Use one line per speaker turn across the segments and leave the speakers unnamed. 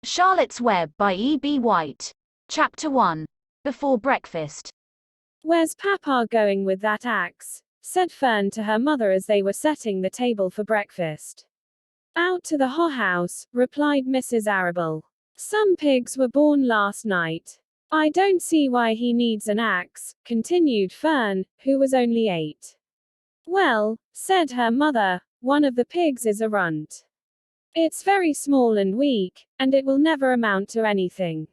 Charlotte's Web by E.B. White. Chapter 1. Before Breakfast.
"Where's Papa going with that axe?" said Fern to her mother as they were setting the table for breakfast. "Out to the house," replied Mrs. Arable. "Some pigs were born last night. I don't see why he needs an axe," continued Fern, who was only 8. "Well," said her mother, "one of the pigs is a runt. It's very small and weak, and it will never amount to anything.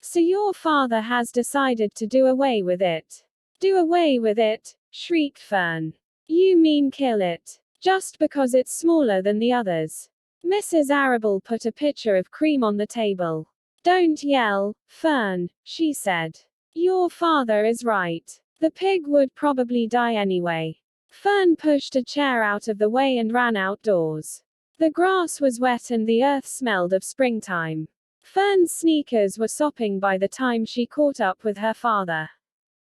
So your father has decided to do away with it." "Do away with it?" shrieked Fern. "You mean kill it? Just because it's smaller than the others?" Mrs. Arable put a pitcher of cream on the table. "Don't yell, Fern," she said. "Your father is right. The pig would probably die anyway." Fern pushed a chair out of the way and ran outdoors. The grass was wet and the earth smelled of springtime. Fern's sneakers were sopping by the time she caught up with her father.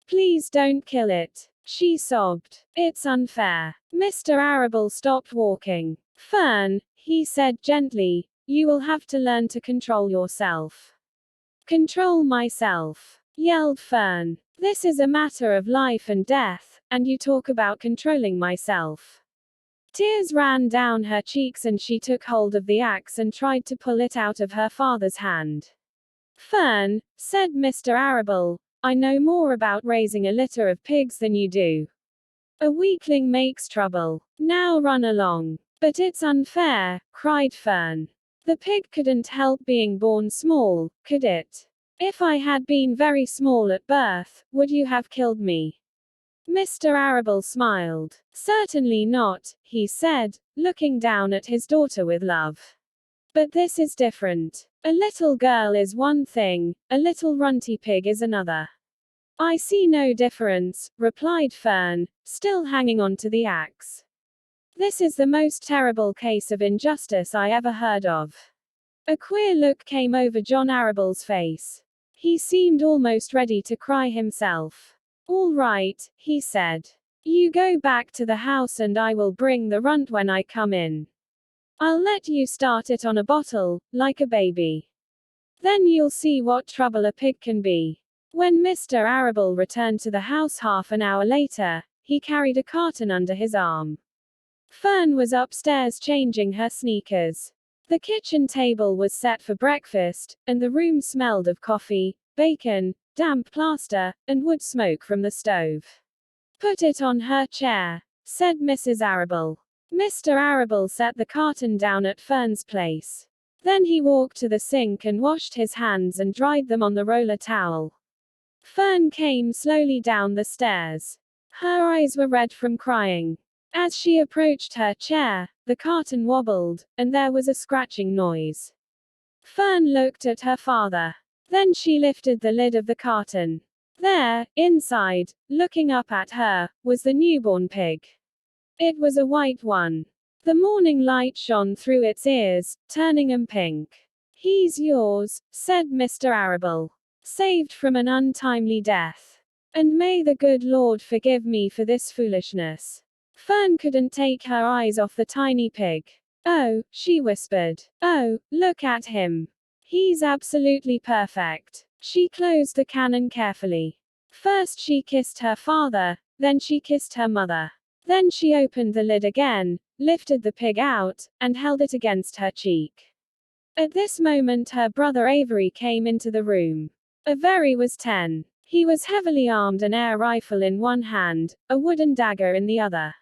"Please don't kill it," she sobbed. "It's unfair." Mr. Arable stopped walking. "Fern," he said gently, "you will have to learn to control yourself." "Control myself?" yelled Fern. "This is a matter of life and death, and you talk about controlling myself." Tears ran down her cheeks and she took hold of the axe and tried to pull it out of her father's hand. "Fern," said Mr. Arable, "I know more about raising a litter of pigs than you do. A weakling makes trouble. Now run along." "But it's unfair," cried Fern. "The pig couldn't help being born small, could it? If I had been very small at birth, would you have killed me?" Mr. Arable smiled. "Certainly not," he said, looking down at his daughter with love. "But this is different. A little girl is one thing, a little runty pig is another." "I see no difference," replied Fern, still hanging on to the axe. "This is the most terrible case of injustice I ever heard of." A queer look came over John Arable's face. He seemed almost ready to cry himself. "All right," he said. "You go back to the house and I will bring the runt when I come in. I'll let you start it on a bottle, like a baby. Then you'll see what trouble a pig can be." When Mr. Arable returned to the house half an hour later, he carried a carton under his arm. Fern was upstairs changing her sneakers. The kitchen table was set for breakfast, and the room smelled of coffee, bacon, damp plaster, and wood smoke from the stove. "Put it on her chair," said Mrs. Arable. Mr. Arable set the carton down at Fern's place. Then he walked to the sink and washed his hands and dried them on the roller towel. Fern came slowly down the stairs. Her eyes were red from crying. As she approached her chair, the carton wobbled, and there was a scratching noise. Fern looked at her father. Then she lifted the lid of the carton. There, inside, looking up at her, was the newborn pig. It was a white one. The morning light shone through its ears, turning them pink. "He's yours," said Mr. Arable. "Saved from an untimely death. And may the good Lord forgive me for this foolishness." Fern couldn't take her eyes off the tiny pig. "Oh," she whispered. "Oh, look at him. He's absolutely perfect." She closed the cannon carefully. First she kissed her father, then she kissed her mother. Then she opened the lid again, lifted the pig out, and held it against her cheek. At this moment her brother Avery came into the room. Avery was 10. He was heavily armed, an air rifle in one hand, a wooden dagger in the other.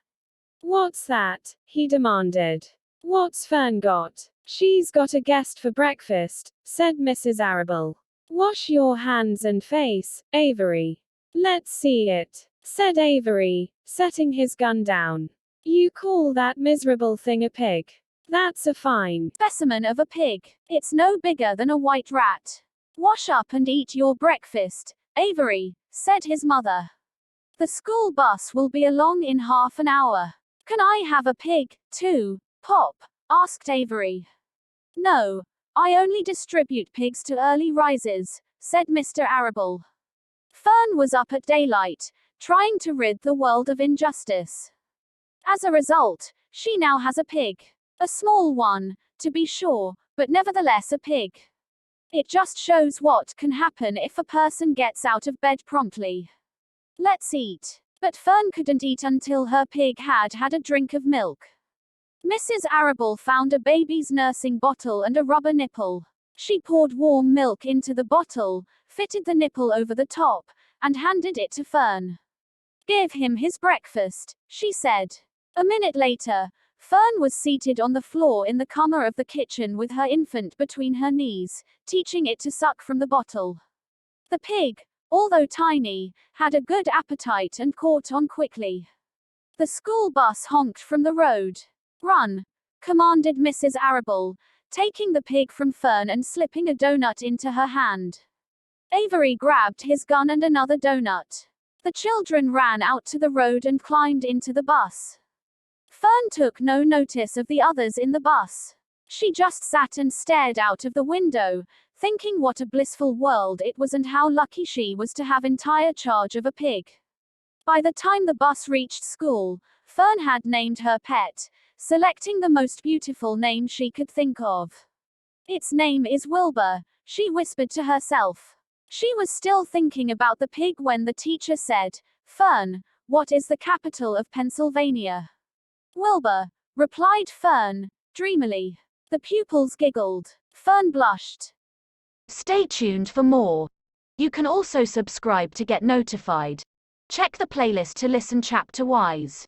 "What's that?" he demanded. "What's Fern got?" "She's got a guest for breakfast," said Mrs. Arable. "Wash your hands and face, Avery." "Let's see it," said Avery, setting his gun down. "You call that miserable thing a pig? That's a fine
Specimen of a pig. It's no bigger than a white rat. Wash up and eat your breakfast, Avery," said his mother. "The school bus will be along in half an hour." "Can I have a pig, too, Pop?" asked Avery. "No, I only distribute pigs to early risers," said Mr. Arable. Fern was up at daylight, trying to rid the world of injustice. As a result, she now has a pig. A small one, to be sure, but nevertheless a pig. It just shows what can happen if a person gets out of bed promptly. Let's eat. But Fern couldn't eat until her pig had had a drink of milk. Mrs. Arable found a baby's nursing bottle and a rubber nipple. She poured warm milk into the bottle, fitted the nipple over the top, and handed it to Fern. "Give him his breakfast," she said. A minute later, Fern was seated on the floor in the corner of the kitchen with her infant between her knees, teaching it to suck from the bottle. The pig, although tiny, had a good appetite and caught on quickly. The school bus honked from the road. "Run," commanded Mrs. Arable, taking the pig from Fern and slipping a donut into her hand. Avery grabbed his gun and another donut. The children ran out to the road and climbed into the bus. Fern took no notice of the others in the bus. She just sat and stared out of the window, thinking what a blissful world it was and how lucky she was to have entire charge of a pig. By the time the bus reached school, Fern had named her pet, selecting the most beautiful name she could think of. "Its name is Wilbur," she whispered to herself. She was still thinking about the pig when the teacher said, "Fern, what is the capital of Pennsylvania?" "Wilbur," replied Fern, dreamily. The pupils giggled. Fern blushed. Stay tuned for more. You can also subscribe to get notified. Check the playlist to listen chapter-wise.